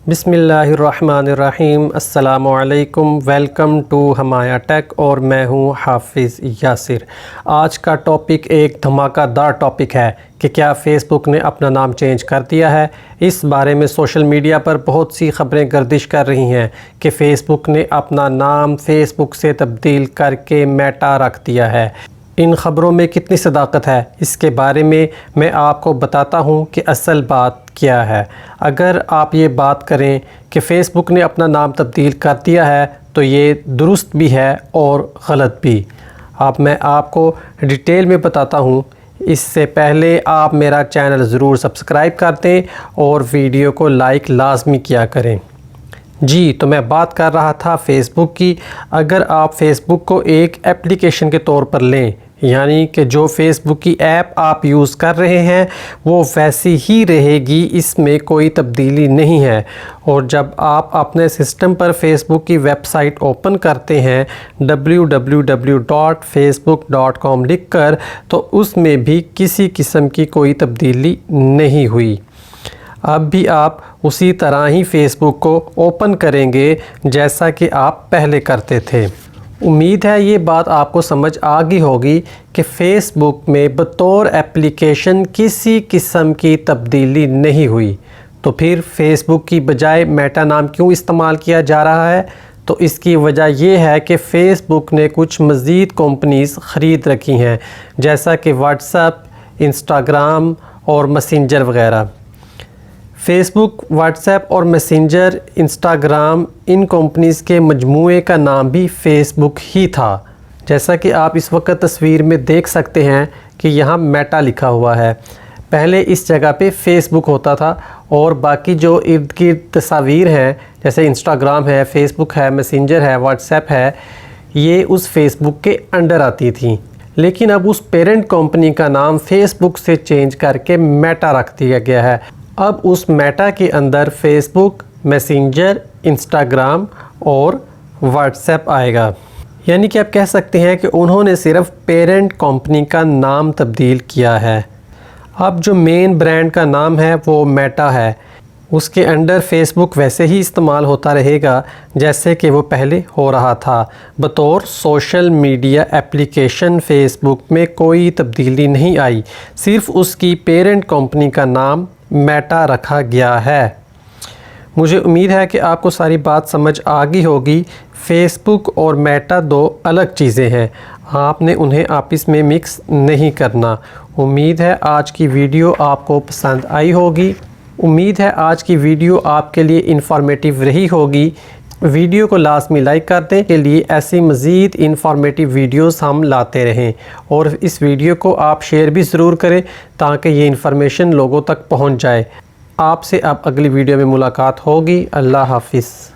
بسم اللہ الرحمن الرحیم، السلام علیکم، ویلکم ٹو ہمایا ٹیک، اور میں ہوں حافظ یاسر۔ آج کا ٹاپک ایک دھماکہ دار ٹاپک ہے کہ کیا فیس بک نے اپنا نام چینج کر دیا ہے۔ اس بارے میں سوشل میڈیا پر بہت سی خبریں گردش کر رہی ہیں کہ فیس بک نے اپنا نام فیس بک سے تبدیل کر کے میٹا رکھ دیا ہے۔ ان خبروں میں کتنی صداقت ہے، اس کے بارے میں آپ کو بتاتا ہوں کہ اصل بات کیا ہے۔ اگر آپ یہ بات کریں کہ فیس بک نے اپنا نام تبدیل کر دیا ہے تو یہ درست بھی ہے اور غلط بھی۔ اب میں آپ کو ڈیٹیل میں بتاتا ہوں۔ اس سے پہلے آپ میرا چینل ضرور سبسکرائب کر دیں اور ویڈیو کو لائک لازمی کیا کریں۔ جی، تو میں بات کر رہا تھا فیس بک کی۔ اگر آپ فیس بک کو ایک ایپلیکیشن کے طور پر لیں، یعنی کہ جو فیس بک کی ایپ آپ یوز کر رہے ہیں وہ ویسی ہی رہے گی، اس میں کوئی تبدیلی نہیں ہے۔ اور جب آپ اپنے سسٹم پر فیس بک کی ویب سائٹ اوپن کرتے ہیں www.facebook.com لکھ کر، تو اس میں بھی کسی قسم کی کوئی تبدیلی نہیں ہوئی۔ اب بھی آپ اسی طرح ہی فیس بک کو اوپن کریں گے جیسا کہ آپ پہلے کرتے تھے۔ امید ہے یہ بات آپ کو سمجھ آ گئی ہوگی کہ فیس بک میں بطور ایپلیکیشن کسی قسم کی تبدیلی نہیں ہوئی۔ تو پھر فیس بک کی بجائے میٹا نام کیوں استعمال کیا جا رہا ہے؟ تو اس کی وجہ یہ ہے کہ فیس بک نے کچھ مزید کمپنیز خرید رکھی ہیں، جیسا کہ واٹس ایپ، انسٹاگرام اور میسنجر وغیرہ۔ فیس بک، واٹس ایپ اور میسنجر، انسٹاگرام، ان کمپنیز کے مجموعے کا نام بھی فیس بک ہی تھا۔ جیسا کہ آپ اس وقت تصویر میں دیکھ سکتے ہیں کہ یہاں میٹا لکھا ہوا ہے۔ پہلے اس جگہ پہ فیس بک ہوتا تھا اور باقی جو ارد گرد تصاویر ہیں، جیسے انسٹاگرام ہے، فیس بک ہے، میسنجر ہے، واٹس ایپ ہے، یہ اس فیس بک کے انڈر آتی تھیں۔ لیکن اب اس پیرنٹ کمپنی کا نام فیس بک سے چینج کر کے میٹا رکھ دیا گیا ہے۔ اب اس میٹا کے اندر فیس بک، میسنجر، انسٹاگرام اور واٹس ایپ آئے گا۔ یعنی کہ آپ کہہ سکتے ہیں کہ انہوں نے صرف پیرنٹ کمپنی کا نام تبدیل کیا ہے۔ اب جو مین برانڈ کا نام ہے وہ میٹا ہے، اس کے انڈر فیس بک ویسے ہی استعمال ہوتا رہے گا جیسے کہ وہ پہلے ہو رہا تھا۔ بطور سوشل میڈیا ایپلیکیشن فیس بک میں کوئی تبدیلی نہیں آئی، صرف اس کی پیرنٹ کمپنی کا نام میٹا رکھا گیا ہے۔ مجھے امید ہے کہ آپ کو ساری بات سمجھ آ گئی ہوگی۔ فیس بک اور میٹا دو الگ چیزیں ہیں، آپ نے انہیں آپس میں مکس نہیں کرنا۔ امید ہے آج کی ویڈیو آپ کو پسند آئی ہوگی۔ امید ہے آج کی ویڈیو آپ کے لیے انفارمیٹیو رہی ہوگی۔ ویڈیو کو لازمی لائک کر دیں کے لیے ایسی مزید انفارمیٹیو ویڈیوز ہم لاتے رہیں، اور اس ویڈیو کو آپ شیئر بھی ضرور کریں تاکہ یہ انفارمیشن لوگوں تک پہنچ جائے۔ آپ سے اب اگلی ویڈیو میں ملاقات ہوگی۔ اللہ حافظ۔